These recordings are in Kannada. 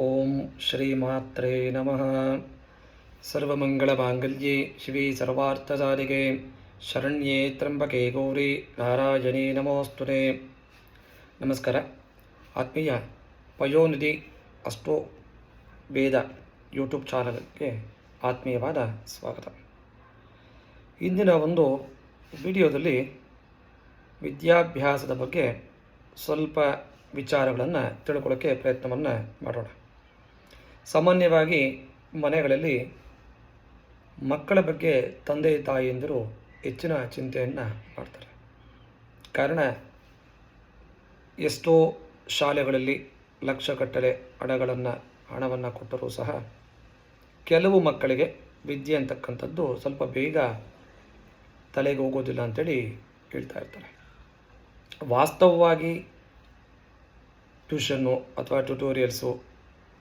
ಓಂ ಶ್ರೀಮಾತ್ರೇ ನಮಃ. ಸರ್ವಮಂಗಳಮಾಂಗಲ್ಯೆ ಶಿವೆ ಸರ್ವಾರ್ಥಸಾಧಿಕೆ ಶರಣ್ಯೇ ತ್ರ್ಯಂಬಕೆ ಗೌರಿ ನಾರಾಯಣಿ ನಮೋಸ್ತುತೆ. ನಮಸ್ಕಾರ. ಆತ್ಮೀಯ ಪಯೋನಿಧಿ ಅಷ್ಟೋ ವೇದ ಯೂಟ್ಯೂಬ್ ಚಾನಲ್ಗೆ ಆತ್ಮೀಯವಾದ ಸ್ವಾಗತ. ಇಂದಿನ ಒಂದು ವಿಡಿಯೋದಲ್ಲಿ ವಿದ್ಯಾಭ್ಯಾಸದ ಬಗ್ಗೆ ಸ್ವಲ್ಪ ವಿಚಾರಗಳನ್ನು ತಿಳ್ಕೊಳ್ಳೋಕ್ಕೆ ಪ್ರಯತ್ನವನ್ನು ಮಾಡೋಣ. ಸಾಮಾನ್ಯವಾಗಿ ಮನೆಗಳಲ್ಲಿ ಮಕ್ಕಳ ಬಗ್ಗೆ ತಂದೆ ತಾಯಿಯಂದಿರು ಹೆಚ್ಚಿನ ಚಿಂತೆಯನ್ನು ಮಾಡ್ತಾರೆ. ಕಾರಣ, ಎಷ್ಟೋ ಶಾಲೆಗಳಲ್ಲಿ ಲಕ್ಷಗಟ್ಟಲೆ ಹಣವನ್ನು ಕೊಟ್ಟರೂ ಸಹ ಕೆಲವು ಮಕ್ಕಳಿಗೆ ವಿದ್ಯೆ ಅಂತಕ್ಕಂಥದ್ದು ಸ್ವಲ್ಪ ಬೇಗ ತಲೆಗೆ ಹೋಗೋದಿಲ್ಲ ಅಂತೇಳಿ ಹೇಳ್ತಾ ಇರ್ತಾರೆ. ವಾಸ್ತವವಾಗಿ ಟ್ಯೂಷನ್ನು ಅಥವಾ ಟ್ಯುಟೋರಿಯಲ್ಸು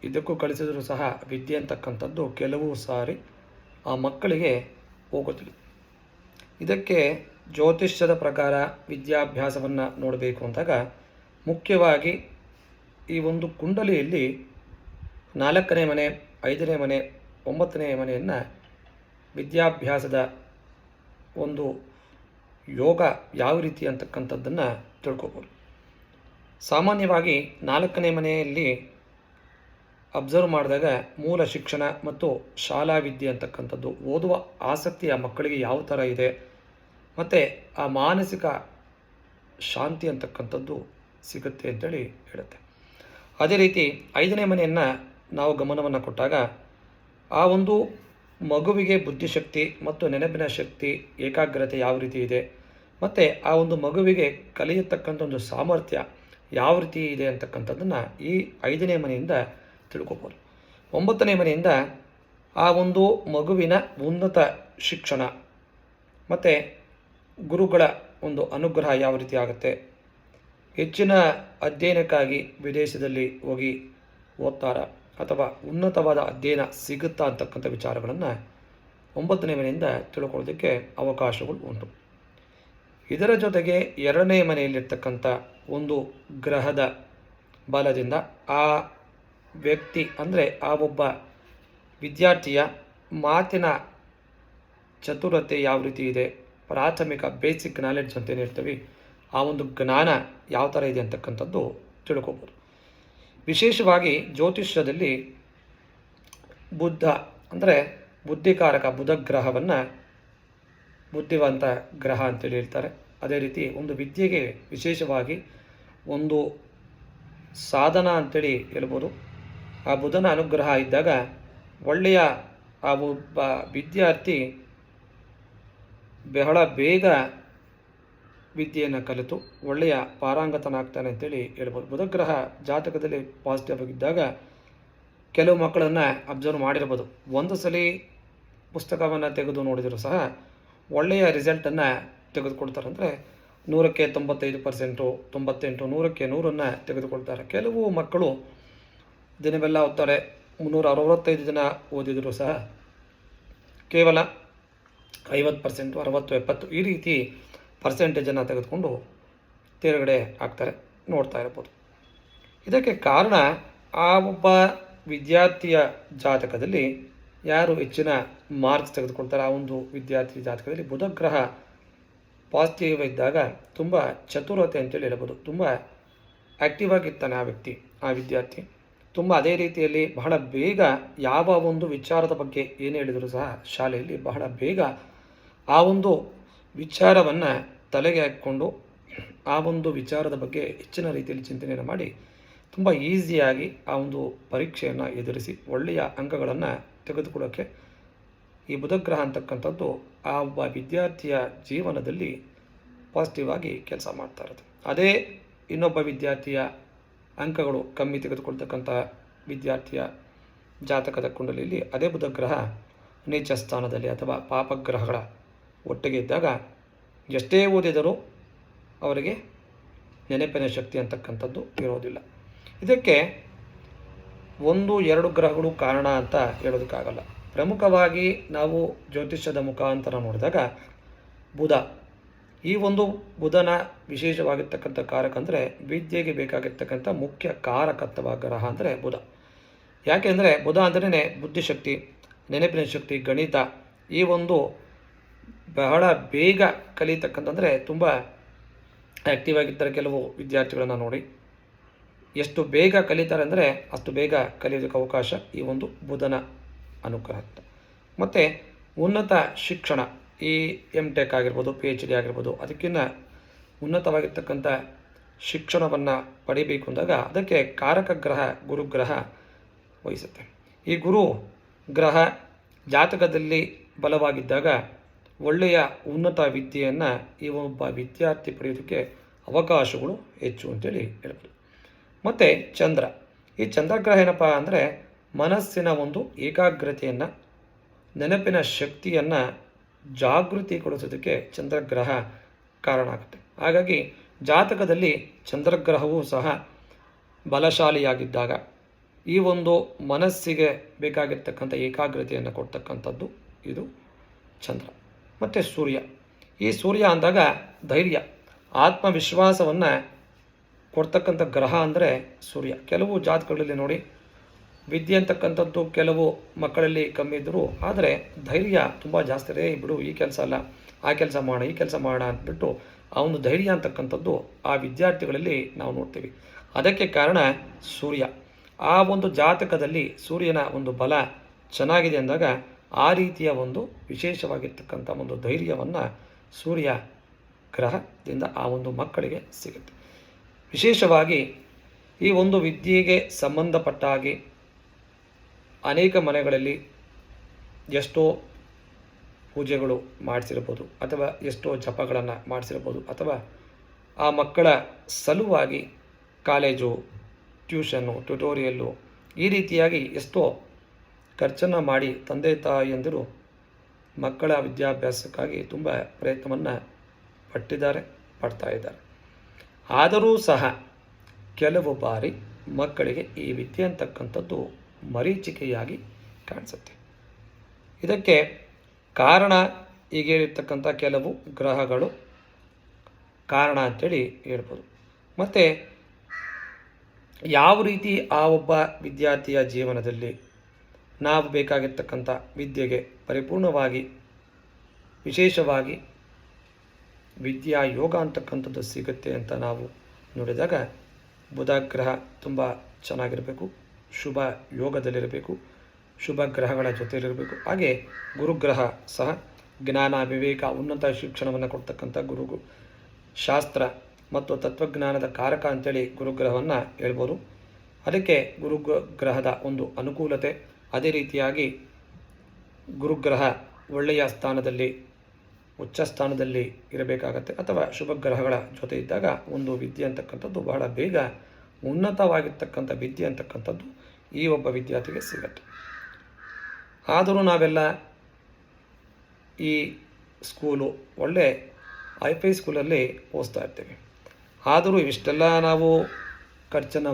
ಇದಕ್ಕೂ ಕಳಿಸಿದರೂ ಸಹ ವಿದ್ಯೆ ಅಂತಕ್ಕಂಥದ್ದು ಕೆಲವು ಸಾರಿ ಆ ಮಕ್ಕಳಿಗೆ ಹೋಗೋದಿಲ್ಲ. ಇದಕ್ಕೆ ಜ್ಯೋತಿಷ್ಯದ ಪ್ರಕಾರ ವಿದ್ಯಾಭ್ಯಾಸವನ್ನು ನೋಡಬೇಕು ಅಂದಾಗ ಮುಖ್ಯವಾಗಿ ಈ ಒಂದು ಕುಂಡಲಿಯಲ್ಲಿ 4ನೇ ಮನೆ, 5ನೇ ಮನೆ, 9ನೇ ಮನೆಯನ್ನು ವಿದ್ಯಾಭ್ಯಾಸದ ಒಂದು ಯೋಗ ಯಾವ ರೀತಿ ಅಂತಕ್ಕಂಥದ್ದನ್ನು ತಿಳ್ಕೊಬೋದು. ಸಾಮಾನ್ಯವಾಗಿ 4ನೇ ಮನೆಯಲ್ಲಿ ಅಬ್ಸರ್ವ್ ಮಾಡಿದಾಗ ಮೂಲ ಶಿಕ್ಷಣ ಮತ್ತು ಶಾಲಾ ವಿದ್ಯೆ ಅಂತಕ್ಕಂಥದ್ದು, ಓದುವ ಆಸಕ್ತಿ ಆ ಮಕ್ಕಳಿಗೆ ಯಾವ ಥರ ಇದೆ ಮತ್ತು ಆ ಮಾನಸಿಕ ಶಾಂತಿ ಅಂತಕ್ಕಂಥದ್ದು ಸಿಗುತ್ತೆ ಅಂತೇಳಿ ಹೇಳುತ್ತೆ. ಅದೇ ರೀತಿ 5ನೇ ಮನೆಯನ್ನು ನಾವು ಗಮನವನ್ನು ಕೊಟ್ಟಾಗ ಆ ಒಂದು ಮಗುವಿಗೆ ಬುದ್ಧಿಶಕ್ತಿ ಮತ್ತು ನೆನಪಿನ ಶಕ್ತಿ, ಏಕಾಗ್ರತೆ ಯಾವ ರೀತಿ ಇದೆ ಮತ್ತು ಆ ಒಂದು ಮಗುವಿಗೆ ಕಲಿಯತಕ್ಕಂಥ ಒಂದು ಸಾಮರ್ಥ್ಯ ಯಾವ ರೀತಿ ಇದೆ ಅಂತಕ್ಕಂಥದ್ದನ್ನು ಈ 5ನೇ ಮನೆಯಿಂದ ತಿಳ್ಕೊಬೋದು. 9ನೇ ಮನೆಯಿಂದ ಆ ಒಂದು ಮಗುವಿನ ಉನ್ನತ ಶಿಕ್ಷಣ ಮತ್ತು ಗುರುಗಳ ಒಂದು ಅನುಗ್ರಹ ಯಾವ ರೀತಿ ಆಗುತ್ತೆ, ಹೆಚ್ಚಿನ ಅಧ್ಯಯನಕ್ಕಾಗಿ ವಿದೇಶದಲ್ಲಿ ಹೋಗಿ ಓದ್ತಾರ ಅಥವಾ ಉನ್ನತವಾದ ಅಧ್ಯಯನ ಸಿಗುತ್ತಾ ಅಂತಕ್ಕಂಥ ವಿಚಾರಗಳನ್ನು 9ನೇ ಮನೆಯಿಂದ ತಿಳ್ಕೊಳ್ಳೋದಕ್ಕೆ ಅವಕಾಶಗಳು ಉಂಟು. ಇದರ ಜೊತೆಗೆ 2ನೇ ಮನೆಯಲ್ಲಿರ್ತಕ್ಕಂಥ ಒಂದು ಗ್ರಹದ ಬಲದಿಂದ ಆ ವ್ಯಕ್ತಿ ಅಂದರೆ ಆ ಒಬ್ಬ ವಿದ್ಯಾರ್ಥಿಯ ಮಾತಿನ ಚತುರತೆ ಯಾವ ರೀತಿ ಇದೆ, ಪ್ರಾಥಮಿಕ ಬೇಸಿಕ್ ನಾಲೆಡ್ಜ್ ಅಂತ ಏನಿರ್ತೀವಿ ಆ ಒಂದು ಜ್ಞಾನ ಯಾವ ಥರ ಇದೆ ಅಂತಕ್ಕಂಥದ್ದು ತಿಳ್ಕೊಬೋದು. ವಿಶೇಷವಾಗಿ ಜ್ಯೋತಿಷ್ಯದಲ್ಲಿ ಬುದ್ಧ ಅಂದರೆ ಬುದ್ಧಿಕಾರಕ ಬುಧ ಗ್ರಹವನ್ನು ಬುದ್ಧಿವಂತ ಗ್ರಹ ಅಂತೇಳಿ ಹೇಳ್ತಾರೆ. ಅದೇ ರೀತಿ ಒಂದು ವಿದ್ಯೆಗೆ ವಿಶೇಷವಾಗಿ ಒಂದು ಸಾಧನ ಅಂತೇಳಿ ಹೇಳ್ಬೋದು. ಆ ಬುಧನ ಅನುಗ್ರಹ ಇದ್ದಾಗ ಒಳ್ಳೆಯ ಆ ಒಬ್ಬ ವಿದ್ಯಾರ್ಥಿ ಬಹಳ ಬೇಗ ವಿದ್ಯೆಯನ್ನು ಕಲಿತು ಒಳ್ಳೆಯ ಪಾರಂಗತನಾಗ್ತಾನೆ ಅಂತೇಳಿ ಹೇಳ್ಬೋದು. ಬುಧಗ್ರಹ ಜಾತಕದಲ್ಲಿ ಪಾಸಿಟಿವ್ ಆಗಿದ್ದಾಗ ಕೆಲವು ಮಕ್ಕಳನ್ನು ಅಬ್ಸರ್ವ್ ಮಾಡಿರ್ಬೋದು. ಒಂದು ಸಲ ಪುಸ್ತಕವನ್ನು ತೆಗೆದು ನೋಡಿದರೂ ಸಹ ಒಳ್ಳೆಯ ರಿಸಲ್ಟನ್ನು ತೆಗೆದುಕೊಳ್ತಾರೆ. ಅಂದರೆ 100ಕ್ಕೆ 95%, 98, 100ಕ್ಕೆ 100 ತೆಗೆದುಕೊಳ್ತಾರೆ. ಕೆಲವು ಮಕ್ಕಳು ದಿನವೆಲ್ಲ ಓದ್ತಾರೆ, 365 ದಿನ ಓದಿದರೂ ಸಹ ಕೇವಲ 50%, 60, 70 ಈ ರೀತಿ ಪರ್ಸೆಂಟೇಜನ್ನು ತೆಗೆದುಕೊಂಡು ತೇರ್ಗಡೆ ಆಗ್ತಾರೆ, ನೋಡ್ತಾ ಇರ್ಬೋದು. ಇದಕ್ಕೆ ಕಾರಣ ಆ ಒಬ್ಬ ವಿದ್ಯಾರ್ಥಿಯ ಜಾತಕದಲ್ಲಿ ಯಾರು ಹೆಚ್ಚಿನ ಮಾರ್ಕ್ಸ್ ತೆಗೆದುಕೊಳ್ತಾರೆ ಆ ಒಂದು ವಿದ್ಯಾರ್ಥಿ ಜಾತಕದಲ್ಲಿ ಬುಧಗ್ರಹ ಪಾಸಿಟಿವ್ ಇದ್ದಾಗ ತುಂಬ ಚತುರತೆ ಅಂತೇಳಿ ಹೇಳ್ಬೋದು. ತುಂಬ ಆ್ಯಕ್ಟಿವ್ ಆಗಿರ್ತಾನೆ ಆ ವ್ಯಕ್ತಿ, ಆ ವಿದ್ಯಾರ್ಥಿ. ತುಂಬ ಅದೇ ರೀತಿಯಲ್ಲಿ ಬಹಳ ಬೇಗ ಯಾವ ಒಂದು ವಿಚಾರದ ಬಗ್ಗೆ ಏನು ಹೇಳಿದರೂ ಸಹ ಶಾಲೆಯಲ್ಲಿ ಬಹಳ ಬೇಗ ಆ ಒಂದು ವಿಚಾರವನ್ನು ತಲೆಗೆ ಹಾಕಿಕೊಂಡು ಆ ಒಂದು ವಿಚಾರದ ಬಗ್ಗೆ ಹೆಚ್ಚಿನ ರೀತಿಯಲ್ಲಿ ಚಿಂತನೆಯನ್ನು ಮಾಡಿ ತುಂಬ ಈಸಿಯಾಗಿ ಆ ಒಂದು ಪರೀಕ್ಷೆಯನ್ನು ಎದುರಿಸಿ ಒಳ್ಳೆಯ ಅಂಕಗಳನ್ನು ತೆಗೆದುಕೊಳ್ಳೋಕ್ಕೆ ಈ ಬುಧಗ್ರಹ ಅಂತಕ್ಕಂಥದ್ದು ಆ ಒಬ್ಬ ವಿದ್ಯಾರ್ಥಿಯ ಜೀವನದಲ್ಲಿ ಪಾಸಿಟಿವ್ ಆಗಿ ಕೆಲಸ ಮಾಡ್ತಾ ಇರುತ್ತೆ. ಅದೇ ಇನ್ನೊಬ್ಬ ವಿದ್ಯಾರ್ಥಿಯ ಅಂಕಗಳು ಕಮ್ಮಿ ತೆಗೆದುಕೊಳ್ತಕ್ಕಂಥ ವಿದ್ಯಾರ್ಥಿಯ ಜಾತಕದ ಕುಂಡಲಿಯಲ್ಲಿ ಅದೇ ಬುಧಗ್ರಹ ನೀಚ ಸ್ಥಾನದಲ್ಲಿ ಅಥವಾ ಪಾಪಗ್ರಹಗಳ ಒಟ್ಟಿಗೆ ಇದ್ದಾಗ ಎಷ್ಟೇ ಓದಿದರೂ ಅವರಿಗೆ ನೆನಪಿನ ಶಕ್ತಿ ಅಂತಕ್ಕಂಥದ್ದು ಇರೋದಿಲ್ಲ. ಇದಕ್ಕೆ 1-2 ಗ್ರಹಗಳು ಕಾರಣ ಅಂತ ಹೇಳೋದಕ್ಕಾಗಲ್ಲ. ಪ್ರಮುಖವಾಗಿ ನಾವು ಜ್ಯೋತಿಷ್ಯದ ಮುಖಾಂತರ ನೋಡಿದಾಗ ಬುಧ, ಈ ಒಂದು ಬುಧನ ವಿಶೇಷವಾಗಿರ್ತಕ್ಕಂಥ ಕಾರಕ ಅಂದರೆ ವಿದ್ಯೆಗೆ ಬೇಕಾಗಿರ್ತಕ್ಕಂಥ ಮುಖ್ಯ ಕಾರಕತ್ವ ಗ್ರಹ ಅಂದರೆ ಬುಧ. ಯಾಕೆಂದರೆ ಬುಧ ಅಂದ್ರೇ ಬುದ್ಧಿಶಕ್ತಿ, ನೆನಪಿನ ಶಕ್ತಿ, ಗಣಿತ, ಈ ಒಂದು ಬಹಳ ಬೇಗ ಕಲಿತಕ್ಕಂತಂದರೆ ತುಂಬ ಆ್ಯಕ್ಟಿವ್ ಆಗಿರ್ತಾರೆ ಕೆಲವು ವಿದ್ಯಾರ್ಥಿಗಳನ್ನು ನೋಡಿ. ಎಷ್ಟು ಬೇಗ ಕಲಿತಾರೆ ಅಂದರೆ ಅಷ್ಟು ಬೇಗ ಕಲಿಯೋದಕ್ಕೆ ಅವಕಾಶ ಈ ಒಂದು ಬುಧನ ಅನುಗ್ರಹ. ಮತ್ತು ಉನ್ನತ ಶಿಕ್ಷಣ, ಈ MTech ಆಗಿರ್ಬೋದು, PhD ಆಗಿರ್ಬೋದು, ಅದಕ್ಕಿಂತ ಉನ್ನತವಾಗಿರ್ತಕ್ಕಂಥ ಶಿಕ್ಷಣವನ್ನು ಪಡಿಬೇಕು ಅಂದಾಗ ಅದಕ್ಕೆ ಕಾರಕ ಗ್ರಹ ಗುರುಗ್ರಹ ವಹಿಸುತ್ತೆ. ಈ ಗುರು ಗ್ರಹ ಜಾತಕದಲ್ಲಿ ಬಲವಾಗಿದ್ದಾಗ ಒಳ್ಳೆಯ ಉನ್ನತ ವಿದ್ಯೆಯನ್ನು ಈ ಒಬ್ಬ ವಿದ್ಯಾರ್ಥಿ ಪಡೆಯೋದಕ್ಕೆ ಅವಕಾಶಗಳು ಹೆಚ್ಚು ಅಂತೇಳಿ ಹೇಳ್ಬೋದು. ಮತ್ತು ಚಂದ್ರ, ಈ ಚಂದ್ರಗ್ರಹ ಏನಪ್ಪ ಅಂದರೆ ಮನಸ್ಸಿನ ಒಂದು ಏಕಾಗ್ರತೆಯನ್ನು, ನೆನಪಿನ ಶಕ್ತಿಯನ್ನು ಜಾಗೃತಿಗೊಳಿಸೋದಕ್ಕೆ ಚಂದ್ರಗ್ರಹ ಕಾರಣ ಆಗುತ್ತೆ. ಹಾಗಾಗಿ ಜಾತಕದಲ್ಲಿ ಚಂದ್ರಗ್ರಹವೂ ಸಹ ಬಲಶಾಲಿಯಾಗಿದ್ದಾಗ ಈ ಒಂದು ಮನಸ್ಸಿಗೆ ಬೇಕಾಗಿರ್ತಕ್ಕಂಥ ಏಕಾಗ್ರತೆಯನ್ನು ಕೊಡ್ತಕ್ಕಂಥದ್ದು ಇದು ಚಂದ್ರ. ಮತ್ತು ಸೂರ್ಯ, ಈ ಸೂರ್ಯ ಅಂದಾಗ ಧೈರ್ಯ, ಆತ್ಮವಿಶ್ವಾಸವನ್ನು ಕೊಡ್ತಕ್ಕಂಥ ಗ್ರಹ ಅಂದರೆ ಸೂರ್ಯ. ಕೆಲವು ಜಾತಕಗಳಲ್ಲಿ ನೋಡಿ ವಿದ್ಯೆ ಅಂತಕ್ಕಂಥದ್ದು ಕೆಲವು ಮಕ್ಕಳಲ್ಲಿ ಕಮ್ಮಿ ಇದ್ದರೂ ಆದರೆ ಧೈರ್ಯ ತುಂಬ ಜಾಸ್ತಿ ಇದೆ. ಬಿಡು, ಈ ಕೆಲಸ ಅಲ್ಲ, ಆ ಕೆಲಸ ಮಾಡೋಣ, ಈ ಕೆಲಸ ಮಾಡೋಣ ಅಂದ್ಬಿಟ್ಟು ಆ ಒಂದು ಧೈರ್ಯ ಅಂತಕ್ಕಂಥದ್ದು ಆ ವಿದ್ಯಾರ್ಥಿಗಳಲ್ಲಿ ನಾವು ನೋಡ್ತೀವಿ. ಅದಕ್ಕೆ ಕಾರಣ ಸೂರ್ಯ. ಆ ಒಂದು ಜಾತಕದಲ್ಲಿ ಸೂರ್ಯನ ಒಂದು ಬಲ ಚೆನ್ನಾಗಿದೆ ಅಂದಾಗ ಆ ರೀತಿಯ ಒಂದು ವಿಶೇಷವಾಗಿರ್ತಕ್ಕಂಥ ಒಂದು ಧೈರ್ಯವನ್ನು ಸೂರ್ಯ ಗ್ರಹದಿಂದ ಆ ಒಂದು ಮಕ್ಕಳಿಗೆ ಸಿಗುತ್ತೆ. ವಿಶೇಷವಾಗಿ ಈ ಒಂದು ವಿದ್ಯೆಗೆ ಸಂಬಂಧಪಟ್ಟ ಹಾಗೆ ಅನೇಕ ಮನೆಗಳಲ್ಲಿ ಎಷ್ಟೋ ಪೂಜೆಗಳು ಮಾಡಿಸಿರ್ಬೋದು, ಅಥವಾ ಎಷ್ಟೋ ಜಪಗಳನ್ನು ಮಾಡಿಸಿರ್ಬೋದು, ಅಥವಾ ಆ ಮಕ್ಕಳ ಸಲುವಾಗಿ ಕಾಲೇಜು, ಟ್ಯೂಷನ್ನು, ಟ್ಯುಟೋರಿಯಲ್ಲು, ಈ ರೀತಿಯಾಗಿ ಎಷ್ಟೋ ಖರ್ಚನ್ನು ಮಾಡಿ ತಂದೆ ತಾಯಿಯಂದಿರು ಮಕ್ಕಳ ವಿದ್ಯಾಭ್ಯಾಸಕ್ಕಾಗಿ ತುಂಬ ಪ್ರಯತ್ನವನ್ನು ಪಡ್ತಾ ಇದ್ದಾರೆ. ಆದರೂ ಸಹ ಕೆಲವು ಬಾರಿ ಮಕ್ಕಳಿಗೆ ಈ ವಿದ್ಯೆ ಅಂತಕ್ಕಂಥದ್ದು ಮರೀಚಿಕೆಯಾಗಿ ಕಾಣಿಸುತ್ತೆ. ಇದಕ್ಕೆ ಕಾರಣ ಈಗ ಹೇಳಿರ್ತಕ್ಕಂಥ ಕೆಲವು ಗ್ರಹಗಳು ಕಾರಣ ಅಂತೇಳಿ ಹೇಳ್ಬೋದು. ಮತ್ತು ಯಾವ ರೀತಿ ಆ ಒಬ್ಬ ವಿದ್ಯಾರ್ಥಿಯ ಜೀವನದಲ್ಲಿ ನಾವು ಬೇಕಾಗಿರ್ತಕ್ಕಂಥ ವಿದ್ಯೆಗೆ ಪರಿಪೂರ್ಣವಾಗಿ ವಿಶೇಷವಾಗಿ ವಿದ್ಯಾ ಯೋಗ ಅಂತಕ್ಕಂಥದ್ದು ಸಿಗುತ್ತೆ ಅಂತ ನಾವು ನೋಡಿದಾಗ ಬುಧ ಗ್ರಹ ತುಂಬ ಚೆನ್ನಾಗಿರಬೇಕು, ಶುಭ ಯೋಗದಲ್ಲಿರಬೇಕು, ಶುಭ ಗ್ರಹಗಳ ಜೊತೆಯಲ್ಲಿರಬೇಕು. ಹಾಗೆ ಗುರುಗ್ರಹ ಸಹ ಜ್ಞಾನ, ವಿವೇಕ, ಉನ್ನತ ಶಿಕ್ಷಣವನ್ನು ಕೊಡ್ತಕ್ಕಂಥ ಶಾಸ್ತ್ರ ಮತ್ತು ತತ್ವಜ್ಞಾನದ ಕಾರಕ ಅಂತೇಳಿ ಗುರುಗ್ರಹವನ್ನು ಹೇಳ್ಬೋದು. ಅದಕ್ಕೆ ಗುರುಗ್ರಹದ ಒಂದು ಅನುಕೂಲತೆ, ಅದೇ ರೀತಿಯಾಗಿ ಗುರುಗ್ರಹ ಒಳ್ಳೆಯ ಸ್ಥಾನದಲ್ಲಿ ಉಚ್ಚ ಸ್ಥಾನದಲ್ಲಿ ಇರಬೇಕಾಗತ್ತೆ, ಅಥವಾ ಶುಭ ಗ್ರಹಗಳ ಜೊತೆ ಇದ್ದಾಗ ಒಂದು ವಿದ್ಯೆ ಅಂತಕ್ಕಂಥದ್ದು ಬಹಳ ಬೇಗ ಉನ್ನತವಾಗಿರ್ತಕ್ಕಂಥ ವಿದ್ಯೆ ಅಂತಕ್ಕಂಥದ್ದು ಈ ಒಬ್ಬ ವಿದ್ಯಾರ್ಥಿಗೆ ಸಿಗತ್ತೆ. ಆದರೂ ನಾವೆಲ್ಲ ಈ ಸ್ಕೂಲು ಒಳ್ಳೆ ಹೈಫೈ ಸ್ಕೂಲಲ್ಲಿ ಓದಿಸ್ತಾ ಇರ್ತೇವೆ. ಆದರೂ ಇವಿಷ್ಟೆಲ್ಲ ನಾವು ಖರ್ಚನ್ನು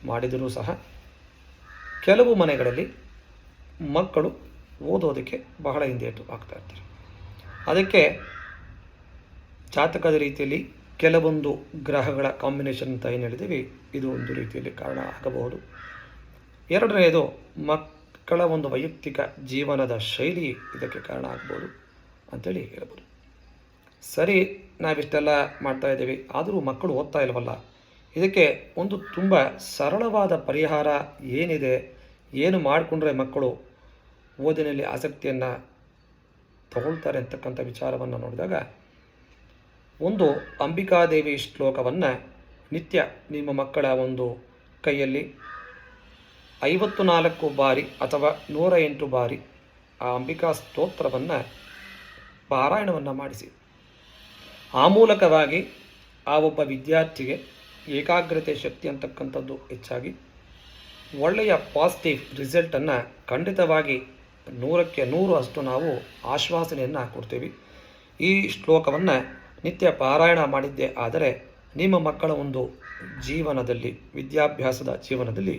ಮಾಡಿದರೂ ಸಹ ಕೆಲವು ಮನೆಗಳಲ್ಲಿ ಮಕ್ಕಳು ಓದೋದಕ್ಕೆ ಬಹಳ ಹಿಂದೇಟು ಆಗ್ತಾ ಇರ್ತಾರೆ. ಅದಕ್ಕೆ ಜಾತಕದ ರೀತಿಯಲ್ಲಿ ಕೆಲವೊಂದು ಗ್ರಹಗಳ ಕಾಂಬಿನೇಷನ್ ಅಂತ ಏನು ಹೇಳಿದ್ದೀವಿ, ಇದು ಒಂದು ರೀತಿಯಲ್ಲಿ ಕಾರಣ ಆಗಬಹುದು. ಎರಡನೆಯದು ಮಕ್ಕಳ ಒಂದು ವೈಯಕ್ತಿಕ ಜೀವನದ ಶೈಲಿ ಇದಕ್ಕೆ ಕಾರಣ ಆಗ್ಬೋದು ಅಂಥೇಳಿ ಹೇಳ್ಬೋದು. ಸರಿ, ನಾವಿಷ್ಟೆಲ್ಲ ಮಾಡ್ತಾ ಇದ್ದೀವಿ, ಆದರೂ ಮಕ್ಕಳು ಓದ್ತಾ ಇಲ್ವಲ್ಲ, ಇದಕ್ಕೆ ಒಂದು ತುಂಬ ಸರಳವಾದ ಪರಿಹಾರ ಏನಿದೆ, ಏನು ಮಾಡಿಕೊಂಡ್ರೆ ಮಕ್ಕಳು ಓದಿನಲ್ಲಿ ಆಸಕ್ತಿಯನ್ನು ತಗೊಳ್ತಾರೆ ಅಂತಕ್ಕಂಥ ವಿಚಾರವನ್ನು ನೋಡಿದಾಗ, ಒಂದು ಅಂಬಿಕಾದೇವಿ ಶ್ಲೋಕವನ್ನು ನಿತ್ಯ ನಿಮ್ಮ ಮಕ್ಕಳ ಒಂದು ಕೈಯಲ್ಲಿ 54 ಬಾರಿ ಅಥವಾ 108 ಬಾರಿ ಆ ಅಂಬಿಕಾ ಸ್ತೋತ್ರವನ್ನು ಪಾರಾಯಣವನ್ನು ಮಾಡಿಸಿ. ಆ ಮೂಲಕವಾಗಿ ಆ ಒಬ್ಬ ವಿದ್ಯಾರ್ಥಿಗೆ ಏಕಾಗ್ರತೆ ಶಕ್ತಿ ಅಂತಕ್ಕಂಥದ್ದು ಹೆಚ್ಚಾಗಿ ಒಳ್ಳೆಯ ಪಾಸಿಟಿವ್ ರಿಸಲ್ಟನ್ನು ಖಂಡಿತವಾಗಿ 100ಕ್ಕೆ 100 ಅಷ್ಟು ನಾವು ಆಶ್ವಾಸನೆಯನ್ನು ಕೊಡ್ತೀವಿ. ಈ ಶ್ಲೋಕವನ್ನು ನಿತ್ಯ ಪಾರಾಯಣ ಮಾಡಿದ್ದೇ ಆದರೆ ನಿಮ್ಮ ಮಕ್ಕಳ ಒಂದು ಜೀವನದಲ್ಲಿ, ವಿದ್ಯಾಭ್ಯಾಸದ ಜೀವನದಲ್ಲಿ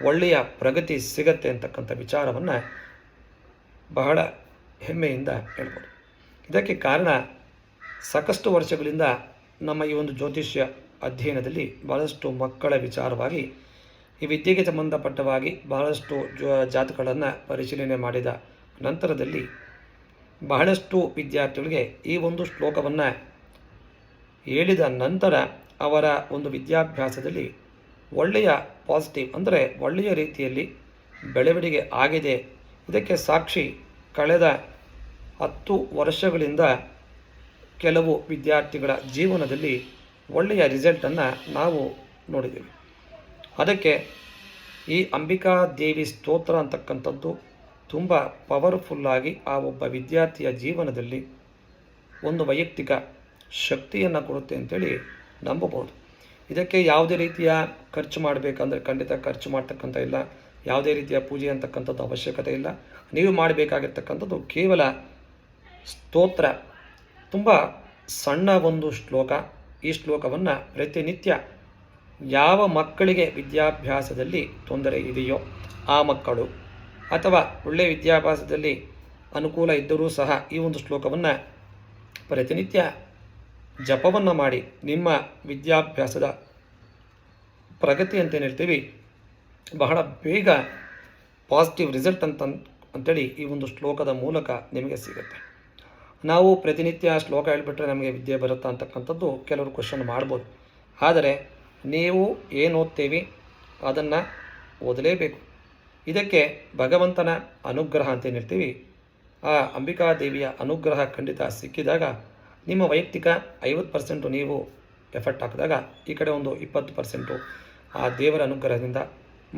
ಒಳ್ಳೆಯ ಪ್ರಗತಿ ಸಿಗತ್ತೆ ಅಂತಕ್ಕಂಥ ವಿಚಾರವನ್ನು ಬಹಳ ಹೆಮ್ಮೆಯಿಂದ ಹೇಳ್ಬೋದು. ಇದಕ್ಕೆ ಕಾರಣ ಸಾಕಷ್ಟು ವರ್ಷಗಳಿಂದ ನಮ್ಮ ಈ ಒಂದು ಜ್ಯೋತಿಷ್ಯ ಅಧ್ಯಯನದಲ್ಲಿ ಬಹಳಷ್ಟು ಮಕ್ಕಳ ವಿಚಾರವಾಗಿ ಈ ವಿದ್ಯೆಗೆ ಸಂಬಂಧಪಟ್ಟವಾಗಿ ಬಹಳಷ್ಟು ಜಾತಕಗಳನ್ನು ಪರಿಶೀಲನೆ ಮಾಡಿದ ನಂತರದಲ್ಲಿ ಬಹಳಷ್ಟು ವಿದ್ಯಾರ್ಥಿಗಳಿಗೆ ಈ ಒಂದು ಶ್ಲೋಕವನ್ನು ಹೇಳಿದ ನಂತರ ಅವರ ಒಂದು ವಿದ್ಯಾಭ್ಯಾಸದಲ್ಲಿ ಒಳ್ಳೆಯ ಪಾಸಿಟಿವ್ ಅಂದರೆ ಒಳ್ಳೆಯ ರೀತಿಯಲ್ಲಿ ಬೆಳವಣಿಗೆ ಆಗಿದೆ. ಇದಕ್ಕೆ ಸಾಕ್ಷಿ ಕಳೆದ 10 ವರ್ಷಗಳಿಂದ ಕೆಲವು ವಿದ್ಯಾರ್ಥಿಗಳ ಜೀವನದಲ್ಲಿ ಒಳ್ಳೆಯ ರಿಸಲ್ಟನ್ನು ನಾವು ನೋಡಿದ್ದೀವಿ. ಅದಕ್ಕೆ ಈ ಅಂಬಿಕಾ ದೇವಿ ಸ್ತೋತ್ರ ಅಂತಕ್ಕಂಥದ್ದು ತುಂಬ ಪವರ್ಫುಲ್ಲಾಗಿ ಆ ಒಬ್ಬ ವಿದ್ಯಾರ್ಥಿಯ ಜೀವನದಲ್ಲಿ ಒಂದು ವೈಯಕ್ತಿಕ ಶಕ್ತಿಯನ್ನು ಕೊಡುತ್ತೆ ಅಂತೇಳಿ ನಂಬಬಹುದು. ಇದಕ್ಕೆ ಯಾವುದೇ ರೀತಿಯ ಖರ್ಚು ಮಾಡಬೇಕಂದ್ರೆ ಖಂಡಿತ ಖರ್ಚು ಮಾಡ್ತಕ್ಕಂಥ ಇಲ್ಲ, ಯಾವುದೇ ರೀತಿಯ ಪೂಜೆ ಅಂತಕ್ಕಂಥದ್ದು ಅವಶ್ಯಕತೆ ಇಲ್ಲ. ನೀವು ಮಾಡಬೇಕಾಗಿರ್ತಕ್ಕಂಥದ್ದು ಕೇವಲ ಸ್ತೋತ್ರ, ತುಂಬ ಸಣ್ಣ ಒಂದು ಶ್ಲೋಕ. ಈ ಶ್ಲೋಕವನ್ನು ಪ್ರತಿನಿತ್ಯ ಯಾವ ಮಕ್ಕಳಿಗೆ ವಿದ್ಯಾಭ್ಯಾಸದಲ್ಲಿ ತೊಂದರೆ ಇದೆಯೋ ಆ ಮಕ್ಕಳು ಅಥವಾ ಒಳ್ಳೆಯ ವಿದ್ಯಾಭ್ಯಾಸದಲ್ಲಿ ಅನುಕೂಲ ಇದ್ದರೂ ಸಹ ಈ ಒಂದು ಶ್ಲೋಕವನ್ನು ಪ್ರತಿನಿತ್ಯ ಜಪವನ್ನು ಮಾಡಿ ನಿಮ್ಮ ವಿದ್ಯಾಭ್ಯಾಸದ ಪ್ರಗತಿ ಅಂತೇನು ಹೇಳ್ತೀವಿ ಬಹಳ ಬೇಗ ಪಾಸಿಟಿವ್ ರಿಸಲ್ಟ್ ಅಂತೇಳಿ ಈ ಒಂದು ಶ್ಲೋಕದ ಮೂಲಕ ನಿಮಗೆ ಸಿಗುತ್ತೆ. ನಾವು ಪ್ರತಿನಿತ್ಯ ಶ್ಲೋಕ ಹೇಳಿಬಿಟ್ರೆ ನಮಗೆ ವಿದ್ಯೆ ಬರುತ್ತಾ ಅಂತಕ್ಕಂಥದ್ದು ಕೆಲವರು ಕ್ವಶನ್ ಮಾಡ್ಬೋದು. ಆದರೆ ನೀವು ಏನು ಓದ್ತೀವಿ ಅದನ್ನು ಓದಲೇಬೇಕು. ಇದಕ್ಕೆ ಭಗವಂತನ ಅನುಗ್ರಹ ಅಂತೇನು ಹೇಳ್ತೀವಿ, ಆ ಅಂಬಿಕಾದೇವಿಯ ಅನುಗ್ರಹ ಖಂಡಿತ ಸಿಕ್ಕಿದಾಗ ನಿಮ್ಮ ವೈಯಕ್ತಿಕ 50% ನೀವು ಎಫರ್ಟ್ ಹಾಕಿದಾಗ ಈ ಕಡೆ ಒಂದು 20% ಆ ದೇವರ ಅನುಗ್ರಹದಿಂದ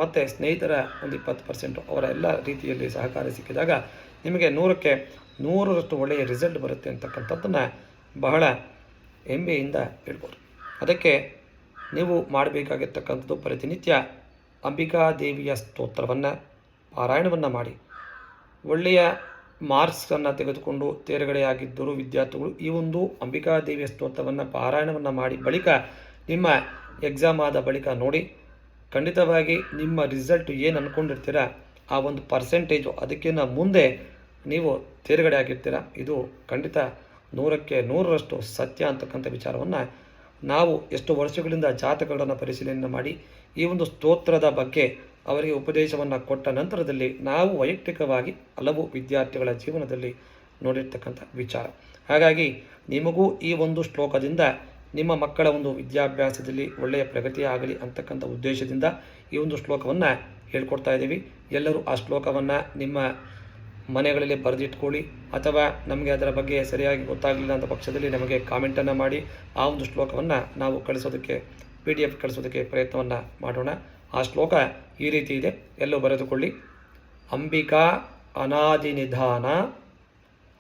ಮತ್ತು ಸ್ನೇಹಿತರ ಒಂದು 20% ಅವರ ಎಲ್ಲ ರೀತಿಯಲ್ಲಿ ಸಹಕಾರ ಸಿಕ್ಕಿದಾಗ ನಿಮಗೆ 100ಕ್ಕೆ 100ರಷ್ಟು ಒಳ್ಳೆಯ ರಿಸಲ್ಟ್ ಬರುತ್ತೆ ಅಂತಕ್ಕಂಥದ್ದನ್ನು ಬಹಳ ಹೆಮ್ಮೆಯಿಂದ ಹೇಳ್ಬೋದು. ಅದಕ್ಕೆ ನೀವು ಮಾಡಬೇಕಾಗಿರ್ತಕ್ಕಂಥದ್ದು ಪ್ರತಿನಿತ್ಯ ಅಂಬಿಕಾದೇವಿಯ ಸ್ತೋತ್ರವನ್ನು ಪಾರಾಯಣವನ್ನು ಮಾಡಿ ಒಳ್ಳೆಯ ಮಾರ್ಕ್ಸನ್ನು ತೆಗೆದುಕೊಂಡು ತೇರ್ಗಡೆಯಾಗಿದ್ದರೂ ವಿದ್ಯಾರ್ಥಿಗಳು ಈ ಒಂದು ಅಂಬಿಕಾದೇವಿಯ ಸ್ತೋತ್ರವನ್ನು ಪಾರಾಯಣವನ್ನು ಮಾಡಿ ಬಳಿಕ ನಿಮ್ಮ ಎಕ್ಸಾಮ್ ಆದ ಬಳಿಕ ನೋಡಿ ಖಂಡಿತವಾಗಿ ನಿಮ್ಮ ರಿಸಲ್ಟ್ ಏನು ಅಂದ್ಕೊಂಡಿರ್ತೀರ ಆ ಒಂದು ಪರ್ಸೆಂಟೇಜು ಅದಕ್ಕಿಂತ ಮುಂದೆ ನೀವು ತೇರ್ಗಡೆ ಆಗಿರ್ತೀರ. ಇದು ಖಂಡಿತ 100ಕ್ಕೆ 100ರಷ್ಟು ಸತ್ಯ ಅಂತಕ್ಕಂಥ ವಿಚಾರವನ್ನು ನಾವು ಎಷ್ಟು ವರ್ಷಗಳಿಂದ ಜಾತಕಗಳನ್ನು ಪರಿಶೀಲನೆ ಮಾಡಿ ಈ ಒಂದು ಸ್ತೋತ್ರದ ಬಗ್ಗೆ ಅವರಿಗೆ ಉಪದೇಶವನ್ನು ಕೊಟ್ಟ ನಂತರದಲ್ಲಿ ನಾವು ವೈಯಕ್ತಿಕವಾಗಿ ಹಲವು ವಿದ್ಯಾರ್ಥಿಗಳ ಜೀವನದಲ್ಲಿ ನೋಡಿರ್ತಕ್ಕಂಥ ವಿಚಾರ. ಹಾಗಾಗಿ ನಿಮಗೂ ಈ ಒಂದು ಶ್ಲೋಕದಿಂದ ನಿಮ್ಮ ಮಕ್ಕಳ ಒಂದು ವಿದ್ಯಾಭ್ಯಾಸದಲ್ಲಿ ಒಳ್ಳೆಯ ಪ್ರಗತಿ ಆಗಲಿ ಅಂತಕ್ಕಂಥ ಉದ್ದೇಶದಿಂದ ಈ ಒಂದು ಶ್ಲೋಕವನ್ನು ಹೇಳ್ಕೊಡ್ತಾ ಇದ್ದೀವಿ. ಎಲ್ಲರೂ ಆ ಶ್ಲೋಕವನ್ನು ನಿಮ್ಮ ಮನೆಗಳಲ್ಲಿ ಬರೆದಿಟ್ಕೊಳ್ಳಿ, ಅಥವಾ ನಮಗೆ ಅದರ ಬಗ್ಗೆ ಸರಿಯಾಗಿ ಗೊತ್ತಾಗಲಿಲ್ಲ ಅಂತ ಪಕ್ಷದಲ್ಲಿ ನಮಗೆ ಕಾಮೆಂಟನ್ನು ಮಾಡಿ ಆ ಒಂದು ಶ್ಲೋಕವನ್ನು ನಾವು ಕಳಿಸೋದಕ್ಕೆ PDF ಕಳಿಸೋದಕ್ಕೆ ಪ್ರಯತ್ನವನ್ನು ಮಾಡೋಣ. ಆ ಶ್ಲೋಕ ಈ ರೀತಿ ಇದೆ, ಎಲ್ಲೂ ಬರೆದುಕೊಳ್ಳಿ. ಅಂಬಿಕಾ ಅನಾದಿ ನಿಧಾನ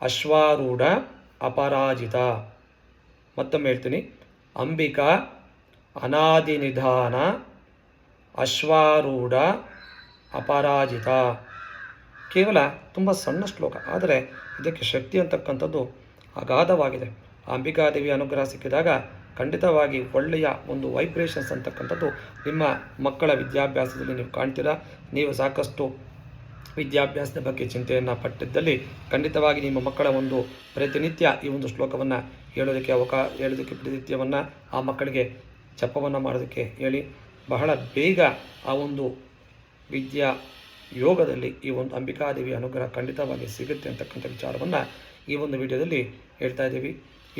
ಅಶ್ವಾರೂಢ ಅಪರಾಜಿತ. ಮತ್ತೊಮ್ಮೆ ಹೇಳ್ತೀನಿ, ಅಂಬಿಕಾ ಅನಾದಿ ನಿಧಾನ ಅಶ್ವಾರೂಢ ಅಪರಾಜಿತ. ಕೇವಲ ತುಂಬ ಸಣ್ಣ ಶ್ಲೋಕ, ಆದರೆ ಇದಕ್ಕೆ ಶಕ್ತಿ ಅಂತಕ್ಕಂಥದ್ದು ಅಗಾಧವಾಗಿದೆ. ಅಂಬಿಕಾದೇವಿಯ ಅನುಗ್ರಹ ಸಿಕ್ಕಿದಾಗ ಖಂಡಿತವಾಗಿ ಒಳ್ಳೆಯ ಒಂದು ವೈಬ್ರೇಷನ್ಸ್ ಅಂತಕ್ಕಂಥದ್ದು ನಿಮ್ಮ ಮಕ್ಕಳ ವಿದ್ಯಾಭ್ಯಾಸದಲ್ಲಿ ನೀವು ಕಾಣ್ತೀರಾ. ನೀವು ಸಾಕಷ್ಟು ವಿದ್ಯಾಭ್ಯಾಸದ ಬಗ್ಗೆ ಚಿಂತೆಯನ್ನು ಪಟ್ಟಿದ್ದಲ್ಲಿ ಖಂಡಿತವಾಗಿ ನಿಮ್ಮ ಮಕ್ಕಳ ಒಂದು ಪ್ರತಿನಿತ್ಯ ಈ ಒಂದು ಶ್ಲೋಕವನ್ನು ಹೇಳೋದಕ್ಕೆ ಪ್ರತಿನಿತ್ಯವನ್ನು ಆ ಮಕ್ಕಳಿಗೆ ಜಪವನ್ನು ಮಾಡೋದಕ್ಕೆ ಹೇಳಿ ಬಹಳ ಬೇಗ ಆ ಒಂದು ವಿದ್ಯಾ ಯೋಗದಲ್ಲಿ ಈ ಒಂದು ಅಂಬಿಕಾದೇವಿಯ ಅನುಗ್ರಹ ಖಂಡಿತವಾಗಿ ಸಿಗುತ್ತೆ ಅಂತಕ್ಕಂಥ ವಿಚಾರವನ್ನು ಈ ಒಂದು ವಿಡಿಯೋದಲ್ಲಿ ಹೇಳ್ತಾ ಇದ್ದೀವಿ.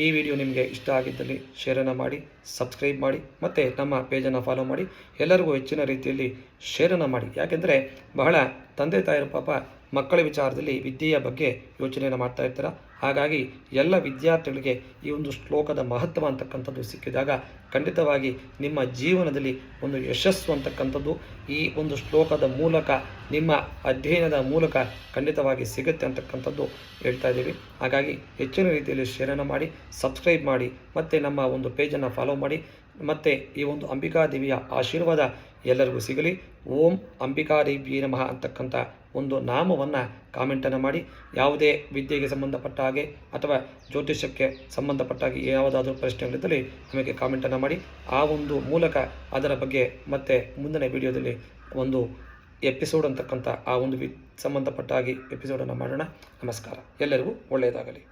ಈ ವಿಡಿಯೋ ನಿಮಗೆ ಇಷ್ಟ ಆಗಿದ್ದಲ್ಲಿ ಶೇರನ್ನು ಮಾಡಿ, ಸಬ್ಸ್ಕ್ರೈಬ್ ಮಾಡಿ, ಮತ್ತು ನಮ್ಮ ಪೇಜನ್ನು ಫಾಲೋ ಮಾಡಿ. ಎಲ್ಲರಿಗೂ ಹೆಚ್ಚಿನ ರೀತಿಯಲ್ಲಿ ಶೇರನ್ನು ಮಾಡಿ. ಯಾಕೆಂದರೆ ಬಹಳ ತಂದೆ ತಾಯಿರು ಪಾಪ ಮಕ್ಕಳ ವಿಚಾರದಲ್ಲಿ ವಿದ್ಯೆಯ ಬಗ್ಗೆ ಯೋಚನೆಯನ್ನು ಮಾಡ್ತಾ ಇರ್ತಾರೆ. ಹಾಗಾಗಿ ಎಲ್ಲ ವಿದ್ಯಾರ್ಥಿಗಳಿಗೆ ಈ ಒಂದು ಶ್ಲೋಕದ ಮಹತ್ವ ಅಂತಕ್ಕಂಥದ್ದು ಸಿಕ್ಕಿದಾಗ ಖಂಡಿತವಾಗಿ ನಿಮ್ಮ ಜೀವನದಲ್ಲಿ ಒಂದು ಯಶಸ್ಸು ಅಂತಕ್ಕಂಥದ್ದು ಈ ಒಂದು ಶ್ಲೋಕದ ಮೂಲಕ ನಿಮ್ಮ ಅಧ್ಯಯನದ ಮೂಲಕ ಖಂಡಿತವಾಗಿ ಸಿಗುತ್ತೆ ಅಂತಕ್ಕಂಥದ್ದು ಹೇಳ್ತಾ ಇದ್ದೀವಿ. ಹಾಗಾಗಿ ಹೆಚ್ಚಿನ ರೀತಿಯಲ್ಲಿ ಶೇರನ್ನು ಮಾಡಿ, ಸಬ್ಸ್ಕ್ರೈಬ್ ಮಾಡಿ, ಮತ್ತು ನಮ್ಮ ಒಂದು ಪೇಜನ್ನು ಫಾಲೋ ಮಾಡಿ. ಮತ್ತು ಈ ಒಂದು ಅಂಬಿಕಾದೇವಿಯ ಆಶೀರ್ವಾದ ಎಲ್ಲರಿಗೂ ಸಿಗಲಿ. ಓಂ ಅಂಬಿಕಾದೇವಿಯೇ ನಮಃ ಅಂತಕ್ಕಂಥ ಒಂದು ನಾಮವನ್ನು ಕಾಮೆಂಟನ್ನು ಮಾಡಿ. ಯಾವುದೇ ವಿದ್ಯೆಗೆ ಸಂಬಂಧಪಟ್ಟ ಹಾಗೆ ಅಥವಾ ಜ್ಯೋತಿಷ್ಯಕ್ಕೆ ಸಂಬಂಧಪಟ್ಟ ಹಾಗೆ ಯಾವುದಾದ್ರೂ ಪ್ರಶ್ನೆಗಳಿದ್ದಲ್ಲಿ ನಮಗೆ ಕಾಮೆಂಟನ್ನು ಮಾಡಿ. ಆ ಒಂದು ಮೂಲಕ ಅದರ ಬಗ್ಗೆ ಮತ್ತೆ ಮುಂದಿನ ವಿಡಿಯೋದಲ್ಲಿ ಒಂದು ಎಪಿಸೋಡ್ ಅಂತಕ್ಕಂಥ ಆ ಒಂದು ಸಂಬಂಧಪಟ್ಟ ಹಾಗೆ ಎಪಿಸೋಡನ್ನು ಮಾಡೋಣ. ನಮಸ್ಕಾರ, ಎಲ್ಲರಿಗೂ ಒಳ್ಳೆಯದಾಗಲಿ.